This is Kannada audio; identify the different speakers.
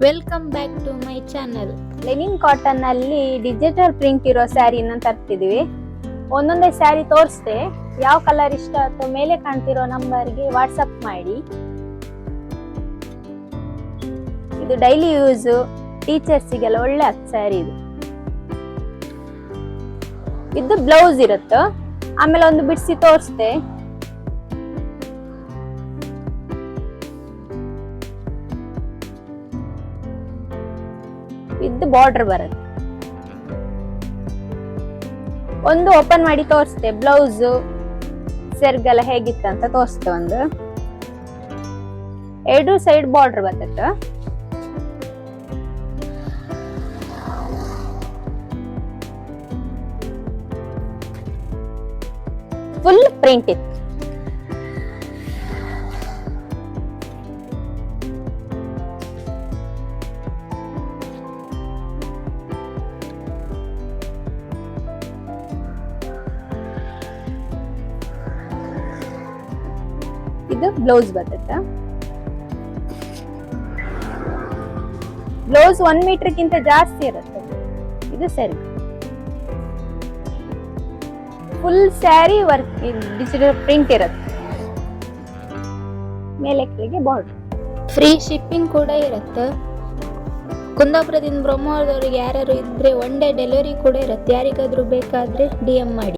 Speaker 1: Welcome back to my channel.
Speaker 2: Linen cotton ಅಲ್ಲಿ ಡಿಜಿಟಲ್ ಪ್ರಿಂಟ್ ಇರೋ ಸ್ಯಾರಿನ ತರ್ತಿದ್ವಿ. ಒಂದೊಂದೇ ಸ್ಯಾರಿ ತೋರಿಸ್ದೆ, ಯಾವ ಕಲರ್ ಇಷ್ಟ ಅಥವಾ ಮೇಲೆ ಕಾಣ್ತಿರೋ ನಂಬರ್ಗೆ ವಾಟ್ಸಪ್ ಮಾಡಿ. ಇದು ಡೈಲಿ ಯೂಸ್ ಟೀಚರ್ಸಿಗೆಲ್ಲ ಒಳ್ಳೆ ಸ್ಯಾರಿ ಇದು ಬ್ಲೌಸ್ ಇರುತ್ತೆ. ಆಮೇಲೆ ಒಂದು ಬಿಡಿಸಿ ತೋರಿಸ್ದೆ. ಇದು ಬಾರ್ಡರ್ ಬರುತ್ತೆ. ಒಂದು ಓಪನ್ ಮಾಡಿ ತೋರಿಸ್ತೆ, ಬ್ಲೌಸ್ ಸೆರ್ಗೆಲ್ಲ ಹೇಗಿತ್ತಂತ ತೋರಿಸ್ತೆ. ಒಂದು ಎರಡು ಸೈಡ್ ಬಾರ್ಡರ್ ಬರ್ತದೆ. ಫುಲ್ ಪ್ರಿಂಟ್ ಇತ್ತು. ಇದು ಬ್ಲೌಸ್ ಬರ್ತದೆ. ಬ್ಲೌಸ್ 1 ಮೀಟರ್ಗಿಂತ ಜಾಸ್ತಿ ಇರುತ್ತೆ. ಇದು ಸರಿ full sari work digital print ಇರುತ್ತೆ. ಮೇಲೆ ಕೆಳಗೆ ಬಾರ್ಡರ್.
Speaker 1: ಫ್ರೀ ಶಿಪ್ಪಿಂಗ್ ಕೂಡ ಇರುತ್ತೆ. ಕುಂದಾಪುರದಿಂದ ಬ್ರಹ್ಮವರದವರಿಗೆ ಯಾರು ಇದ್ರೆ 1 ಡೇ ಡೆಲಿವರಿ ಕೂಡ ಇರುತ್ತೆ. ಯಾರಿಗಾದ್ರೂ ಬೇಕಾದ್ರೆ DM ಮಾಡಿ.